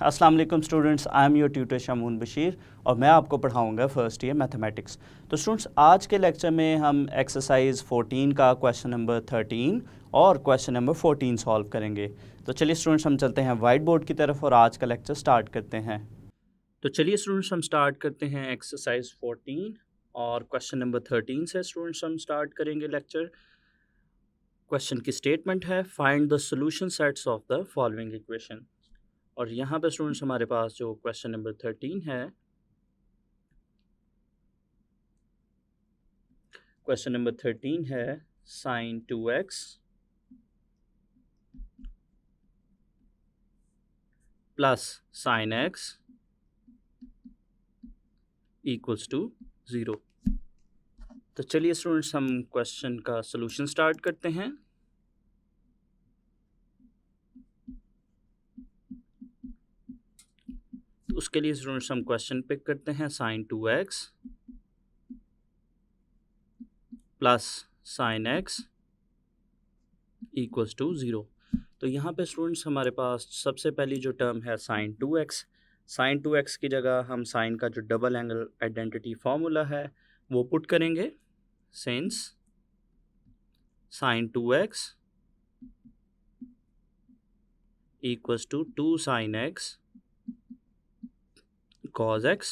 अस्सलाम वालेकुम students, I am your tutor Shamoon Bashir और मैं आपको पढ़ाऊंगा फर्स्ट ईयर मैथमेटिक्स। तो स्टूडेंट्स, आज के लेक्चर में हम एक्सरसाइज 14 का क्वेश्चन नंबर 13 और क्वेश्चन नंबर 14 सॉल्व करेंगे। तो चलिए स्टूडेंट्स, हम चलते हैं वाइट बोर्ड की तरफ और आज का लेक्चर स्टार्ट करते हैं। तो चलिए स्टूडेंट्स, हम स्टार्ट करते हैं एक्सरसाइज 14 और क्वेश्चन नंबर 13 से स्टूडेंट्स हम स्टार्ट करेंगे लेक्चर। क्वेश्चन की स्टेटमेंट है, find the solution sets of the following equation. और यहाँ पे स्टूडेंट्स हमारे पास जो क्वेश्चन नंबर 13 है, क्वेश्चन नंबर 13 है sine 2x plus sine x equals to 0। तो चलिए स्टूडेंट्स, हम क्वेश्चन का सॉल्यूशन स्टार्ट करते हैं। तो उसके लिए स्टूडेंट्स हम क्वेश्चन पिक करते हैं, sine 2x plus sine x equals to 0। तो यहाँ पे स्टूडेंट्स हमारे पास सबसे पहली जो टर्म है साइन 2x, साइन 2x की जगह हम साइन का जो डबल एंगल आइडेंटिटी फार्मूला है वो पुट करेंगे। Since sine 2x equals to 2 sine x cos x।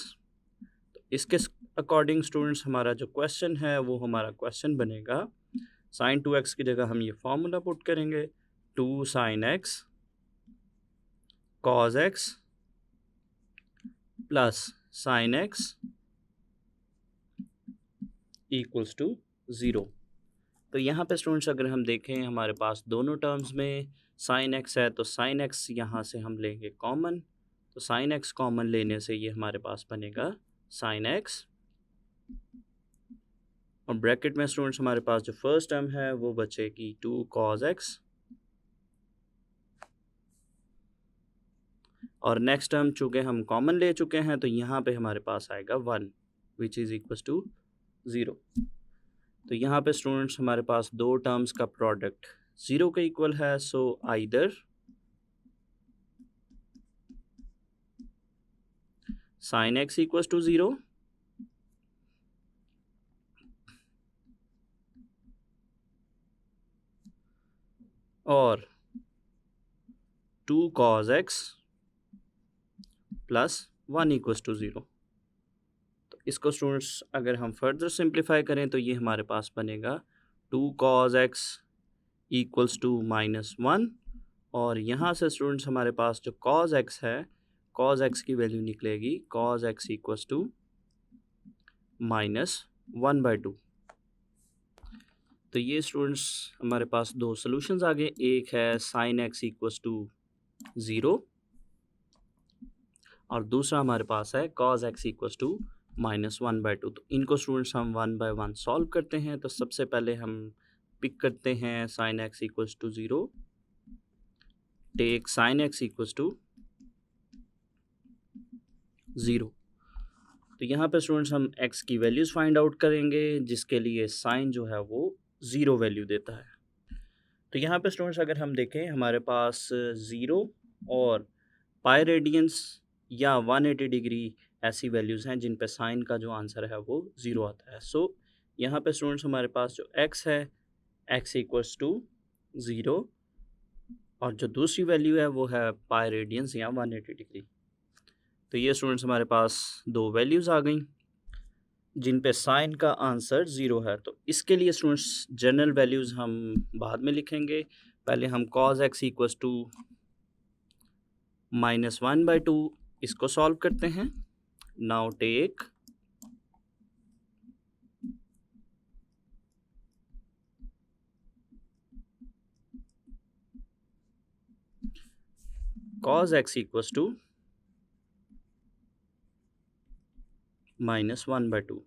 तो इसके अकॉर्डिंग स्टूडेंट्स हमारा जो क्वेश्चन है वो हमारा क्वेश्चन बनेगा, साइन 2x की जगह हम ये फार्मूला पुट करेंगे, 2 sine x cos x plus sine x equals to 0। तो यहाँ पे स्टूडेंट्स अगर हम देखें हमारे पास दोनों टर्म्स में साइन x है, तो साइन x यहाँ से हम लेंगे कॉमन। तो साइन x कॉमन लेने से ये हमारे पास बनेगा साइन x, और ब्रैकेट में स्टूडेंट्स हमारे पास जो फर्स्ट टर्म है वो बचेगी 2 कॉज x, और नेक्स्ट टर्म चूँकि हम कॉमन ले चुके हैं तो यहाँ पे हमारे पास आएगा 1 विच इज़ इक्वल्स टू 0। तो यहाँ पे स्टूडेंट्स हमारे पास दो टर्म्स का प्रोडक्ट 0 के इक्वल है, so either sine x equals to 0 और 2 cos x plus 1 equals to 0। तो इसको स्टूडेंट्स अगर हम फर्दर सिंप्लीफाई करें तो ये हमारे पास बनेगा 2 cos x इक्वल्स टू -1, और यहाँ से स्टूडेंट्स हमारे पास जो cos x है, cos x की वैल्यू निकलेगी cos x इक्वल्स टू -1/2। तो ये स्टूडेंट्स हमारे पास दो सॉल्यूशंस आ गए, एक है साइन x इक्वल्स टू 0 और दूसरा हमारे पास है cos x इक्वल्स टू -1/2। तो इनको स्टूडेंट्स हम 1 बाय 1 सॉल्व करते हैं। तो सबसे पहले हम पिक करते हैं sine x equals to 0, take sine x equals to 0। तो यहाँ पे स्टूडेंट्स हम x की वैल्यूज़ फाइंड आउट करेंगे, जिसके लिए साइन जो है वो 0 वैल्यू देता है। तो यहाँ पे स्टूडेंट्स अगर हम देखें हमारे पास 0 और पाई रेडियंस या 180 डिग्री ऐसी वैल्यूज़ हैं जिन पे साइन का जो आंसर है वो 0 आता है। सो यहाँ पे स्टूडेंट्स हमारे पास जो x है, x इक्वल्स टू 0, और जो दूसरी वैल्यू है वो है पाई रेडियंस या 180 डिग्री। तो ये स्टूडेंट्स हमारे पास दो वैल्यूज़ आ गई जिन पे साइन का आंसर 0 है। तो इसके लिए स्टूडेंट्स जनरल वैल्यूज़ हम बाद में लिखेंगे, पहले हम cos x इक्वल्स टू -1/2 इसको सॉल्व करते हैं। Now take cos x equals to -1/2।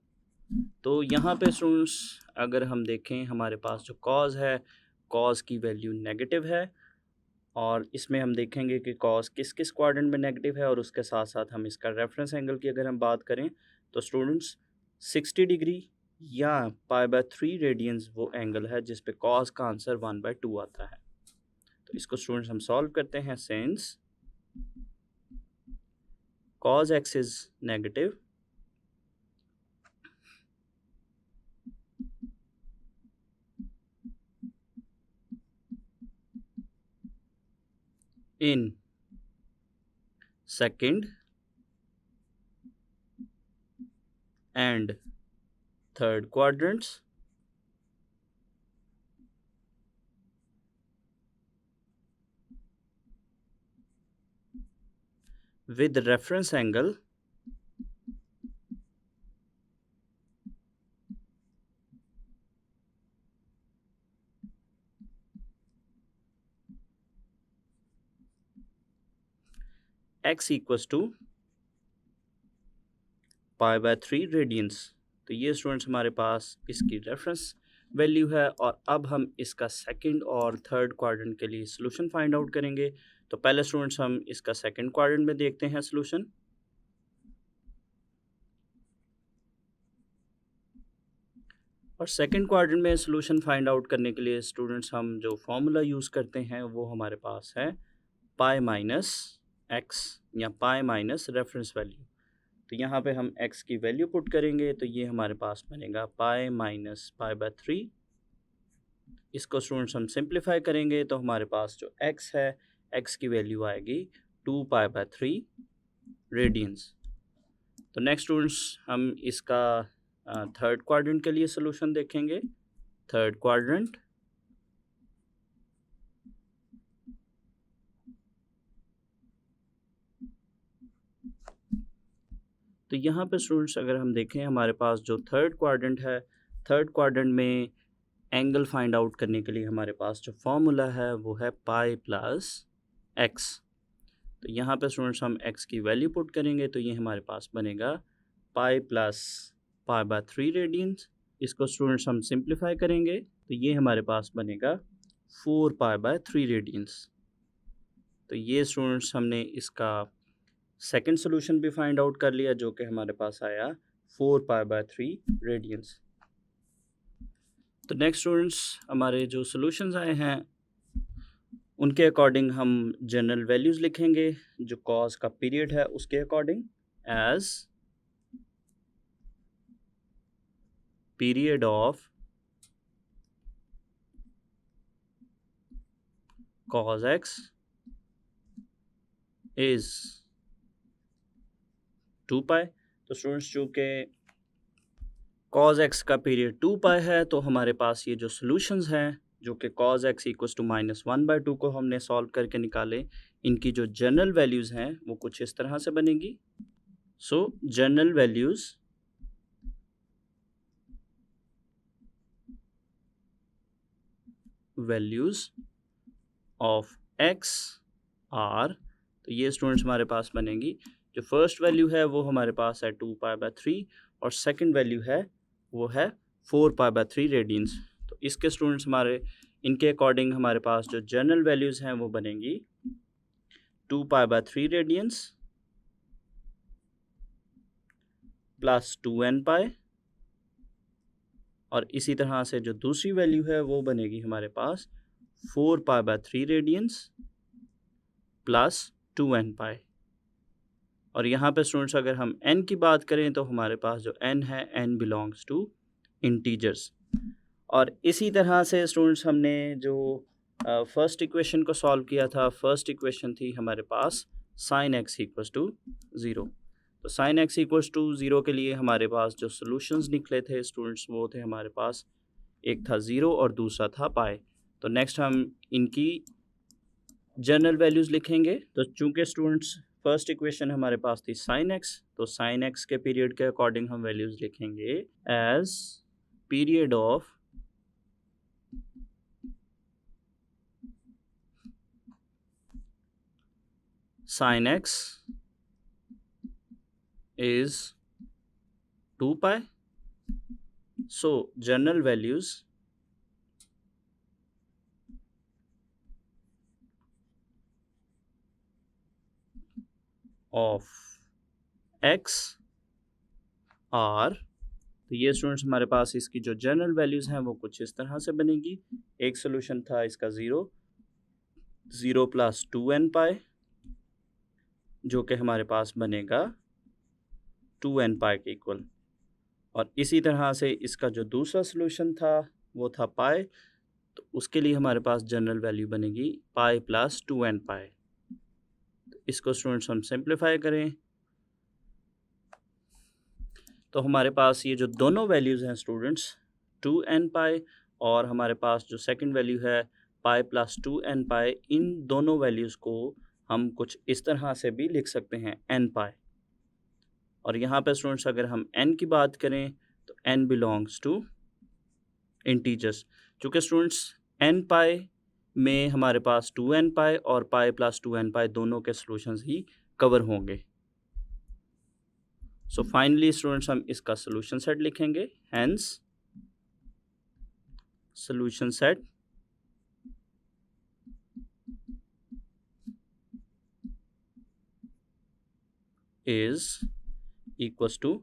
तो यहाँ पे स्टूडेंट्स अगर हम देखें हमारे पास जो cos है, cos की वैल्यू नेगेटिव है, और इसमें हम देखेंगे कि cos किस किस क्वाड्रेंट में नेगेटिव है, और उसके साथ साथ हम इसका रेफरेंस एंगल की अगर हम बात करें तो स्टूडेंट्स 60 डिग्री या π/3 रेडियंस वो एंगल है जिस पे cos का आंसर 1/2 आता है। तो इसको स्टूडेंट्स हम सॉल्व करते हैं। Sense cos x is negative, in second and third quadrants with reference angle x equals to pi by 3 radians. तो ये स्टूडेंट्स हमारे पास इसकी रेफरेंस वैल्यू है और अब हम इसका सेकंड और थर्ड क्वाड्रेंट के लिए सॉल्यूशन फाइंड आउट करेंगे। तो पहले स्टूडेंट्स हम इसका सेकंड क्वाड्रेंट में देखते हैं सॉल्यूशन। और सेकंड क्वाड्रेंट में सॉल्यूशन फाइंड आउट करने के लिए स्टूडेंट्स हम जो फॉर्मूला यूज़ करते हैं वो हमारे पास है पाई माइनस एक्स या पाई माइनस रेफरेंस वैल्यू। तो यहाँ पे हम x की वैल्यू पुट करेंगे तो ये हमारे पास बनेगा पाई माइनस पाई बाय 3। इसको स्टूडेंट्स हम सिंप्लीफाई करेंगे तो हमारे पास जो x है x की वैल्यू आएगी 2 पाई बाय 3 रेडियंस। तो नेक्स्ट स्टूडेंट्स हम इसका थर्ड क्वाड्रेंट के लिए सॉल्यूशन देखेंगे। थर्ड क्वाड्रेंट तो यहाँ पे स्टूडेंट्स अगर हम देखें हमारे पास जो थर्ड क्वाड्रेंट है, थर्ड क्वाड्रेंट में एंगल फाइंड आउट करने के लिए हमारे पास जो फॉर्मूला है वो है पाई प्लस एक्स। तो यहाँ पे स्टूडेंट्स हम एक्स की वैल्यू पुट करेंगे तो ये हमारे पास बनेगा pi plus pi by 3 radians. इसको स्टूडेंट्स हम सिंप्लीफाई करेंगे तो ये हमारे पास बनेगा 4 पाई बाय 3 रेडियंस। तो ये स्टूडेंट्स हमने इसका सेकंड सोल्यूशन भी फाइंड आउट कर लिया जो कि हमारे पास आया 4 पाई बाय 3 रेडियंस। तो नेक्स्ट स्टूडेंट्स हमारे जो सॉल्यूशंस आए हैं उनके अकॉर्डिंग हम जनरल वैल्यूज़ लिखेंगे जो कॉज का पीरियड है उसके according as period of cos x is 2 pi. तो स्टूडेंट्स चूँकि cos x का पीरियड 2 पाई है तो हमारे पास ये जो सॉल्यूशंस हैं जो कि cos x इक्वल्स टू -1/2 को हमने सॉल्व करके निकाले, इनकी जो जनरल वैल्यूज़ हैं वो कुछ इस तरह से बनेगी। So general values of x are, तो ये स्टूडेंट्स हमारे पास बनेगी। जो फर्स्ट वैल्यू है वो हमारे पास है 2 पाई बाय 3 और सेकंड वैल्यू है वो है 4 पाई बाय 3 रेडियंस। तो इसके स्टूडेंट्स हमारे इनके अकॉर्डिंग हमारे पास जो जनरल वैल्यूज़ हैं वो बनेंगी 2 pi by 3 radians plus 2n pi, और इसी तरह से जो दूसरी वैल्यू है वो बनेगी हमारे पास 4 pi by 3 radians plus 2n pi. और यहाँ पे स्टूडेंट्स अगर हम n की बात करें तो हमारे पास जो n है n बिलोंग्स टू इंटीजर्स। और इसी तरह से स्टूडेंट्स हमने जो फर्स्ट इक्वेशन को सॉल्व किया था, फर्स्ट इक्वेशन थी हमारे पास sin x इक्वल्स टू 0। तो sin x इक्वल्स टू 0 के लिए हमारे पास जो सॉल्यूशंस निकले थे स्टूडेंट्स वो थे हमारे पास, एक था 0 और दूसरा था पाई। तो नेक्स्ट हम इनकी जनरल वैल्यूज़ लिखेंगे। तो चूँकि स्टूडेंट्स फर्स्ट इक्वेशन हमारे पास थी sin x, तो sin x के पीरियड के अकॉर्डिंग हम वैल्यूज़ लिखेंगे as period of sin x is 2 pi. So general values of x are, तो ये स्टूडेंट्स हमारे पास इसकी जो जनरल वैल्यूज़ हैं वो कुछ इस तरह से बनेगी। एक सोल्यूशन था इसका 0 प्लस 2n पाई जो कि हमारे पास बनेगा 2n पाई के इक्वल। और इसी तरह से इसका जो दूसरा सॉल्यूशन था वो था पाई, तो उसके लिए हमारे पास जनरल वैल्यू बनेगी पाई प्लस 2n पाई। इसको स्टूडेंट्स हम सिंप्लीफाई करें तो हमारे पास ये जो दोनों वैल्यूज़ हैं स्टूडेंट्स 2n पाई और हमारे पास जो सेकंड वैल्यू है पाई प्लस 2n पाई, इन दोनों वैल्यूज़ को हम कुछ इस तरह से भी लिख सकते हैं n पाई। और यहाँ पे स्टूडेंट्स अगर हम n की बात करें तो n बिलोंग्स टू इंटीजर्स, चूँकि स्टूडेंट्स n पाई में हमारे पास 2n पाई और पाई प्लस 2n पाई दोनों के सॉल्यूशंस ही कवर होंगे। सो फाइनली स्टूडेंट्स हम इसका सॉल्यूशन सेट लिखेंगे, hence solution set is equals to,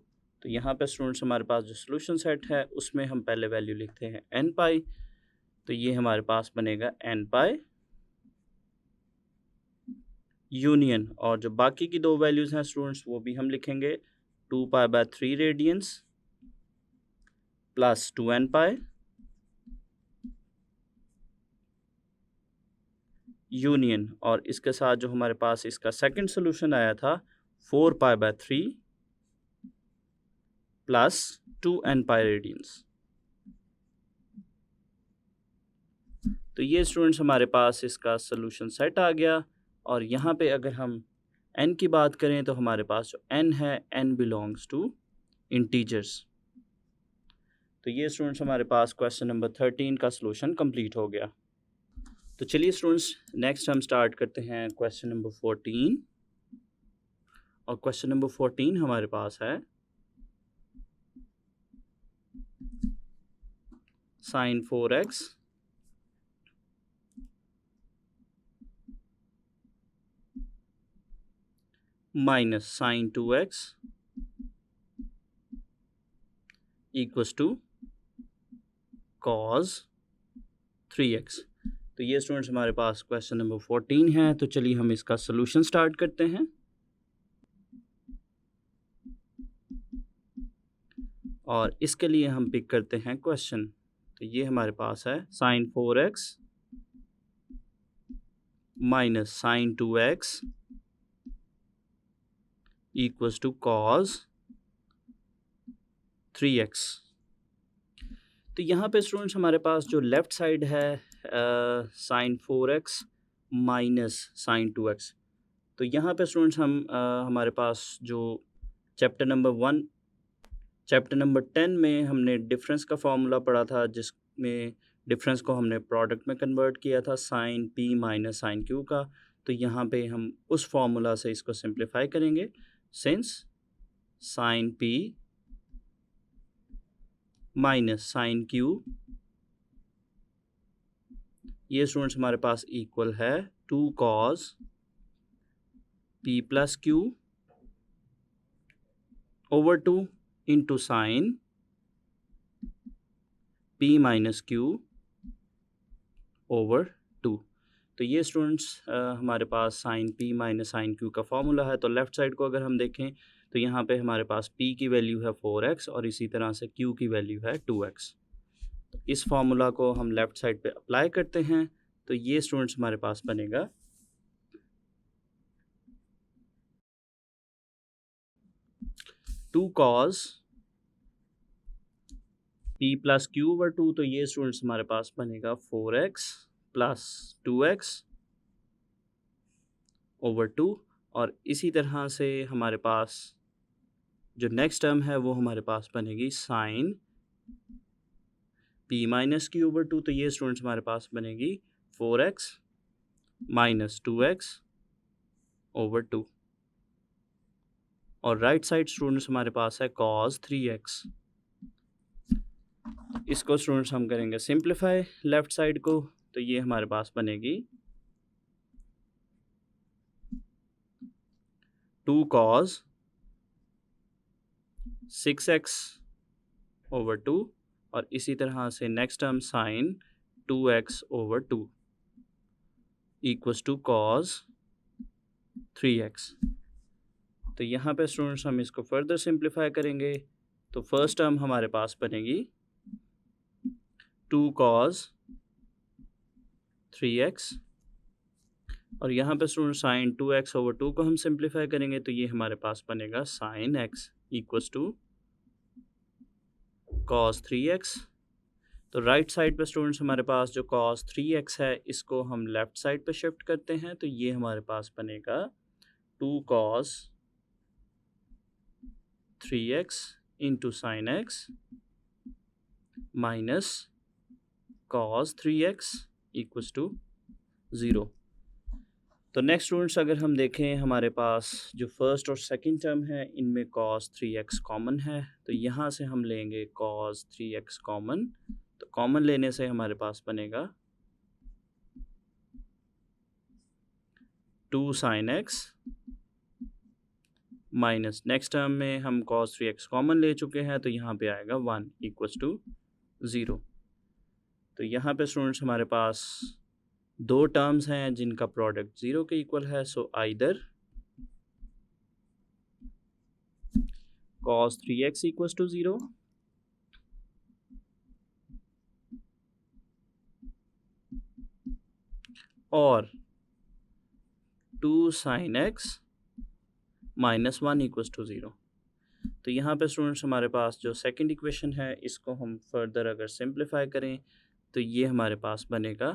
तो यहाँ पे स्टूडेंट्स हमारे पास जो सॉल्यूशन सेट है उसमें हम पहले वैल्यू लिखते हैं n पाई, तो ये हमारे पास बनेगा n पाई यूनियन, और जो बाकी की दो वैल्यूज़ हैं स्टूडेंट्स वो भी हम लिखेंगे 2 pi by 3 radians plus 2n pi union, और इसके साथ जो हमारे पास इसका सेकंड सॉल्यूशन आया था 4 pi by 3 plus 2n pi radiance. तो ये स्टूडेंट्स हमारे पास इसका सॉल्यूशन सेट आ गया। और यहाँ पे अगर हम n की बात करें तो हमारे पास जो n है n बिलोंग्स टू इंटीजर्स। तो ये स्टूडेंट्स हमारे पास क्वेश्चन नंबर 13 का सॉल्यूशन कंप्लीट हो गया। तो चलिए स्टूडेंट्स नेक्स्ट हम स्टार्ट करते हैं क्वेश्चन नंबर 14। और क्वेश्चन नंबर 14 हमारे पास है sine 4x minus sine 2x equals to cos 3x। तो ये स्टूडेंट्स हमारे पास क्वेश्चन नंबर 14 है। तो चलिए हम इसका सॉल्यूशन स्टार्ट करते हैं। और इसके लिए हम पिक करते हैं क्वेश्चन। तो ये हमारे पास है sine 4x minus sine 2x equals to cos 3x। तो यहाँ पे स्टूडेंट्स हमारे पास जो लेफ़्ट साइड है sine 4x minus sine 2x, तो यहाँ पे स्टूडेंट्स हम हमारे पास जो चैप्टर नंबर 10 में हमने डिफरेंस का फॉर्मूला पढ़ा था, जिसमें डिफरेंस को हमने प्रोडक्ट में कन्वर्ट किया था sine p minus sine q का। तो यहाँ पे हम उस फॉर्मूला से इसको सिंप्लीफाई करेंगे, since sine p minus sine q ये स्टूडेंट्स हमारे पास इक्वल है 2 cos p plus q over 2 into sine p minus q over 2। तो ये स्टूडेंट्स हमारे पास sine p minus sine q का फॉर्मूला है। तो लेफ़्ट साइड को अगर हम देखें तो यहाँ पे हमारे पास p की वैल्यू है 4x और इसी तरह से q की वैल्यू है 2x। तो इस फॉर्मूला को हम लेफ़्ट साइड पे अप्लाई करते हैं। तो ये स्टूडेंट्स हमारे पास बनेगा 2 cos p plus q over 2। तो ये स्टूडेंट्स हमारे पास बनेगा 4x प्लस 2x ओवर 2। और इसी तरह से हमारे पास जो नेक्स्ट टर्म है वो हमारे पास बनेगी sine p minus q over 2। तो ये स्टूडेंट्स हमारे पास बनेगी 4x माइनस 2x ओवर 2। और राइट साइड स्टूडेंट्स हमारे पास है cos 3x। इसको स्टूडेंट्स हम करेंगे सिंप्लीफाई लेफ़्ट साइड को। तो ये हमारे पास बनेगी 2 cos 6x ओवर 2 और इसी तरह से next term sine 2x over 2 equals to cos 3x। तो यहाँ पे स्टूडेंट्स हम इसको फर्दर सिंप्लीफाई करेंगे। तो फर्स्ट टर्म हमारे पास बनेगी 2 cos 3x, और यहाँ पे स्टूडेंट साइन 2x/2 को हम सिंप्लीफाई करेंगे तो ये हमारे पास बनेगा sine x equals to cos 3x। तो राइट साइड पे स्टूडेंट्स हमारे पास जो cos 3x है इसको हम लेफ़्ट साइड पे शिफ्ट करते हैं तो ये हमारे पास बनेगा 2 cos 3x into sine x minus cos 3x equals to 0। तो नेक्स्ट स्टूडेंट्स अगर हम देखें हमारे पास जो फर्स्ट और सेकंड टर्म है इनमें cos 3x कॉमन है, तो यहाँ से हम लेंगे cos 3x कॉमन। तो कॉमन लेने से हमारे पास बनेगा 2 sin x minus next term में हम cos 3x कॉमन ले चुके हैं तो यहाँ पे आएगा 1 इक्वल्स टू 0। तो यहाँ पे स्टूडेंट्स हमारे पास दो टर्म्स हैं जिनका प्रोडक्ट 0 के इक्वल है। So either cos 3x equals to 0 और 2 sin x minus 1 equals to 0। तो यहाँ पे स्टूडेंट्स हमारे पास जो सेकंड इक्वेशन है इसको हम फर्दर अगर सिंप्लीफाई करें तो ये हमारे पास बनेगा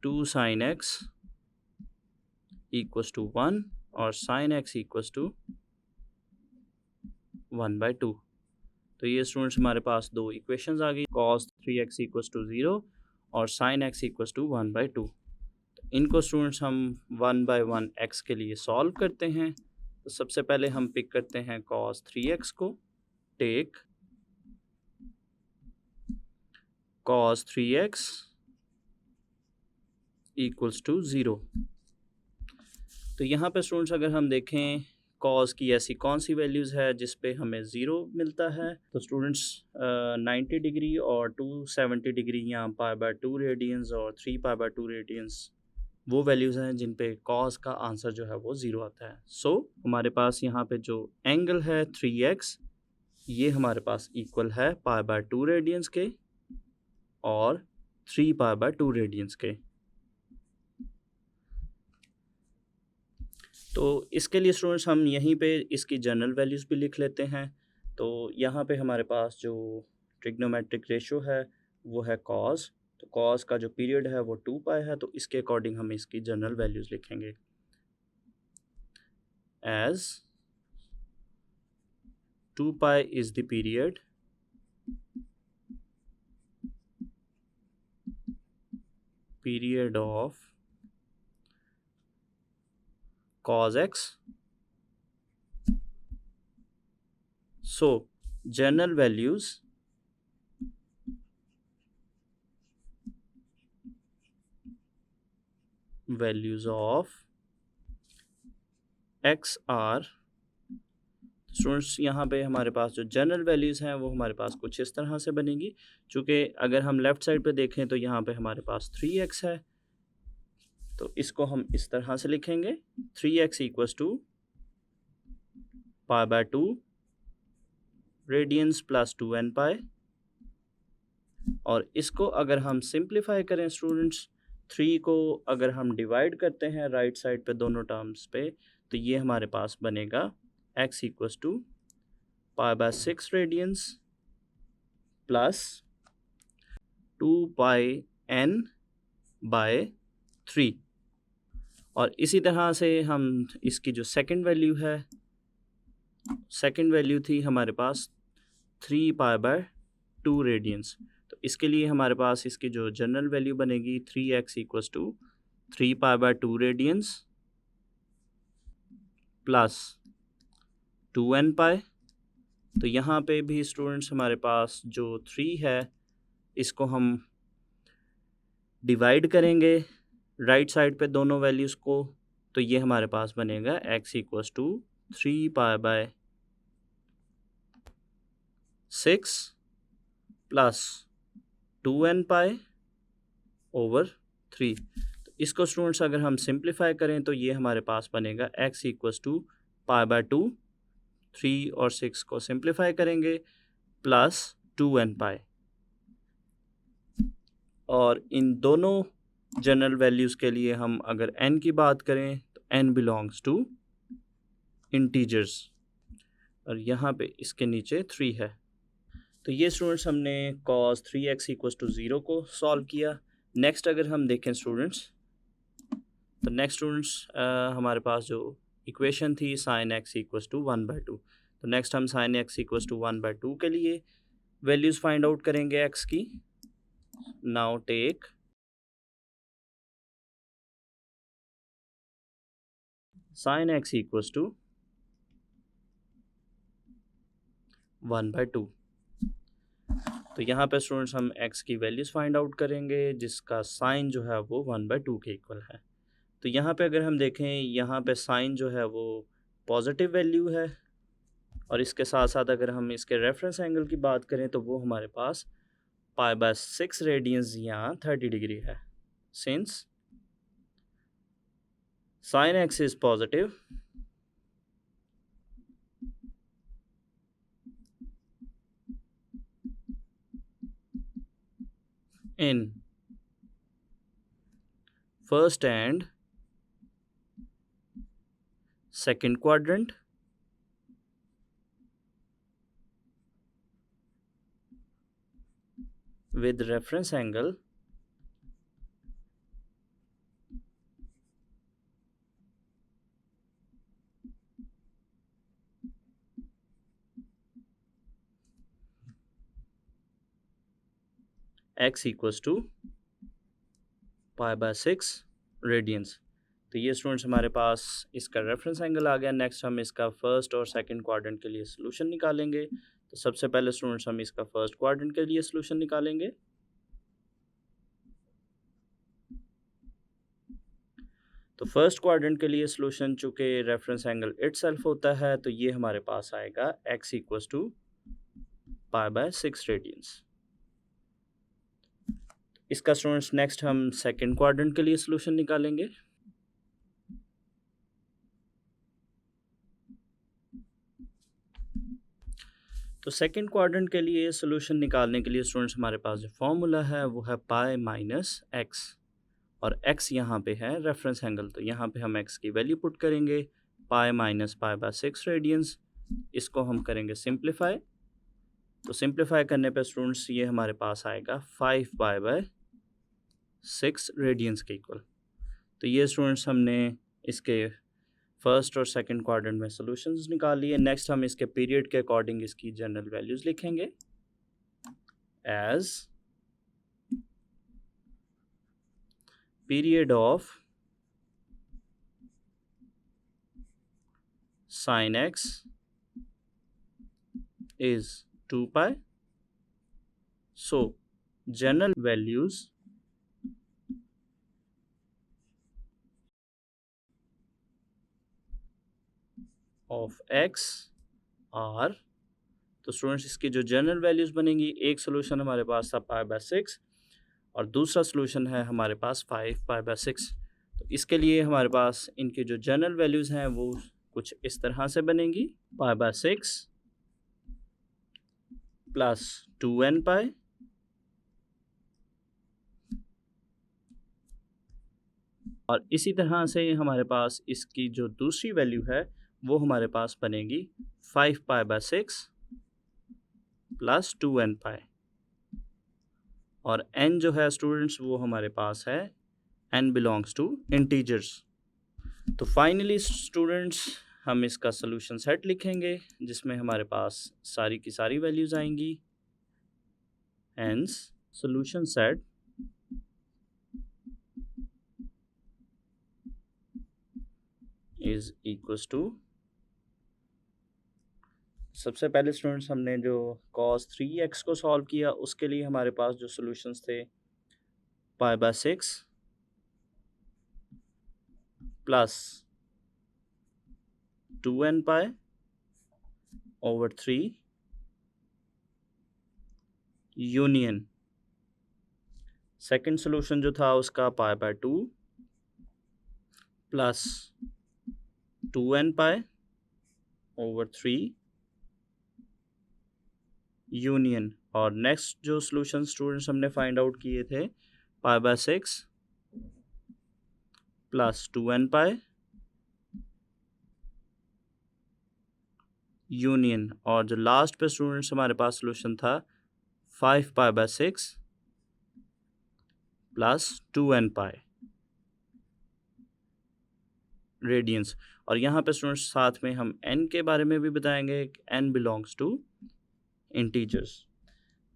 2 sin x इक्वल्स टू 1 और sin x इक्वल्स टू 1/2। तो ये स्टूडेंट्स हमारे पास दो इक्वेशंस आ गई, cos 3x इक्वल्स टू 0 और sin x इक्वल्स टू 1/2। इनको स्टूडेंट्स हम 1/1 x के लिए सॉल्व करते हैं। तो सबसे पहले हम पिक करते हैं cos 3x को, take cos 3x equals to 0। तो यहाँ पे स्टूडेंट्स अगर हम देखें cos की ऐसी कौन सी वैल्यूज़ है जिस पे हमें 0 मिलता है, तो स्टूडेंट्स 90 डिग्री और 270 डिग्री या π/2 रेडियंस और 3π/2 रेडियंस वो वैल्यूज़ हैं जिन पे cos का आंसर जो है वो 0 आता है। सो हमारे पास यहाँ पे जो एंगल है 3x ये हमारे पास इक्वल है π/2 रेडियंस के और 3π/2 रेडियंस के। तो इसके लिए स्टूडेंट्स हम यहीं पे इसकी जनरल वैल्यूज़ भी लिख लेते हैं। तो यहाँ पे हमारे पास जो ट्रिग्नोमेट्रिक रेशो है वो है cos। तो cos का जो पीरियड है वो 2π है, तो इसके अकॉर्डिंग हम इसकी जनरल वैल्यूज़ लिखेंगे as 2π is the period of cos x। So general values of x are, students यहाँ पे हमारे पास जो जनरल वैल्यूज़ हैं वो हमारे पास कुछ इस तरह से बनेगी। चूँकि अगर हम लेफ़्ट साइड पे देखें तो यहाँ पे हमारे पास 3x है, तो इसको हम इस तरह से लिखेंगे 3x equals to π/2 radiance plus 2nπ। और इसको अगर हम सिंप्लीफाई करें स्टूडेंट्स, 3 को अगर हम डिवाइड करते हैं राइट साइड पे दोनों टर्म्स पे तो ये हमारे पास बनेगा x equals to π/6 radians plus 2πn/3। और इसी तरह से हम इसकी जो सेकंड वैल्यू है, सेकंड वैल्यू थी हमारे पास 3π/2 रेडियंस। तो इसके लिए हमारे पास इसकी जो जनरल वैल्यू बनेगी 3x equals to 3π/2 radiance plus 2nπ। तो यहाँ पे भी स्टूडेंट्स हमारे पास जो 3 है इसको हम डिवाइड करेंगे राइट साइड पे दोनों वैल्यूज़ को, तो ये हमारे पास बनेगा x equals to 3π/6 plus 2nπ/3। तो इसको स्टूडेंट्स अगर हम सिंप्लीफाई करें तो ये हमारे पास बनेगा x इक्वल्स टू π/2, 3 और 6 को सिंप्लीफाई करेंगे प्लस 2n π, और इन दोनों जनरल वैल्यूज़ के लिए हम अगर n की बात करें तो n बिलोंग्स टू इंटीजर्स, और यहाँ पे इसके नीचे 3 है। तो ये स्टूडेंट्स हमने cos 3x इक्वल्स टू 0 को सॉल्व किया। नेक्स्ट अगर हम देखें स्टूडेंट्स, तो नेक्स्ट स्टूडेंट्स हमारे पास जो इक्वेशन थी sin x इक्वल्स टू 1/2, तो नेक्स्ट हम sin x इक्वल्स टू 1/2 के लिए वैल्यूज़ फाइंड आउट करेंगे x की। Now take sin x equals to 1/2। तो यहाँ पे स्टूडेंट्स हम x की वैल्यूज़ फाइंड आउट करेंगे जिसका साइन जो है वो 1/2 के इक्वल है। तो यहाँ पे अगर हम देखें, यहाँ पे साइन जो है वो पॉजिटिव वैल्यू है, और इसके साथ साथ अगर हम इसके रेफरेंस एंगल की बात करें तो वो हमारे पास π/6 रेडियंस या 30 डिग्री है। Since sin x is positive, in first and second quadrant, with reference angle x equals to π/6 radians. तो ये स्टूडेंट्स हमारे पास इसका रेफरेंस एंगल आ गया। नेक्स्ट हम इसका फर्स्ट और सेकंड क्वाड्रेंट के लिए सोल्यूशन निकालेंगे। तो सबसे पहले स्टूडेंट्स हम इसका फर्स्ट क्वाड्रेंट के लिए सोल्यूशन निकालेंगे। तो फर्स्ट क्वाड्रेंट के लिए सोल्यूशन चूँकि रेफरेंस एंगल इटसेल्फ होता है, तो ये हमारे पास आएगा x इक्वल्स टू π/6 रेडियंस। इसका स्टूडेंट्स नेक्स्ट हम सेकंड क्वाड्रेंट के लिए सोल्यूशन निकालेंगे। तो सेकंड क्वाड्रेंट के लिए सोल्यूशन निकालने के लिए स्टूडेंट्स हमारे पास जो फॉर्मूला है वो है π-x, और x यहाँ पे है रेफरेंस एंगल, तो यहाँ पे हम x की वैल्यू पुट करेंगे π - π/6 रेडियंस। इसको हम करेंगे सिंप्लीफाई। तो सिंप्लीफाई करने पे स्टूडेंट्स ये हमारे पास आएगा 5π/6 रेडियंस के इक्वल। तो ये स्टूडेंट्स हमने इसके फर्स्ट और सेकंड क्वाड्रेंट में सॉल्यूशंस निकाल लिए। नेक्स्ट हम इसके पीरियड के अकॉर्डिंग इसकी जनरल वैल्यूज़ लिखेंगे as period of sin x is 2π, so general values of x are, तो स्टूडेंट्स इसकी जो जनरल वैल्यूज़ बनेंगी, एक सोल्यूशन हमारे पास था π/6 और दूसरा सोल्यूशन है हमारे पास 5π/6। तो इसके लिए हमारे पास इनकी जो जनरल वैल्यूज़ हैं वो कुछ इस तरह से बनेंगी, π/6 प्लस 2nπ और इसी तरह से हमारे पास इसकी जो दूसरी वैल्यू है वो हमारे पास बनेगी 5π/6 प्लस 2nπ, और n जो है स्टूडेंट्स वो हमारे पास है n बिलोंग्स टू इंटीजर्स। तो फाइनली स्टूडेंट्स हम इसका सोल्यूशन सेट लिखेंगे जिसमें हमारे पास सारी की सारी वैल्यूज़ आएंगी। Hence solution set is equals to, सबसे पहले स्टूडेंट्स हमने जो cos 3x को सॉल्व किया उसके लिए हमारे पास जो सॉल्यूशंस थे π/6 plus 2nπ over 3 union, second solution जो था उसका π/2 plus 2n pi over 3 union, और नेक्स्ट जो सॉल्यूशन स्टूडेंट्स हमने फाइंड आउट किए थे π/6 प्लस 2n पाई यूनियन, और जो लास्ट पे स्टूडेंट्स हमारे पास सॉल्यूशन था 5π/6 प्लस 2n पाई रेडियंस। और यहाँ पे स्टूडेंट्स साथ में हम n के बारे में भी बताएंगे, n बिलोंग्स टू इंटीजर्स।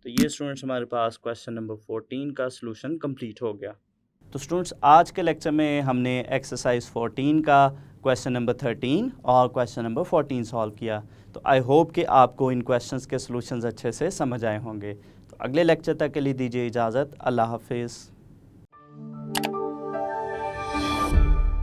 तो ये स्टूडेंट्स हमारे पास क्वेश्चन नंबर 14 का सॉल्यूशन कंप्लीट हो गया। तो स्टूडेंट्स आज के लेक्चर में हमने एक्सरसाइज 14 का क्वेश्चन नंबर 13 और क्वेश्चन नंबर 14 सॉल्व किया। तो आई होप कि आपको इन क्वेश्चंस के सॉल्यूशंस अच्छे से समझ आए होंगे। तो अगले लेक्चर तक के लिए दीजिए इजाज़त। अल्लाह हाफिज़।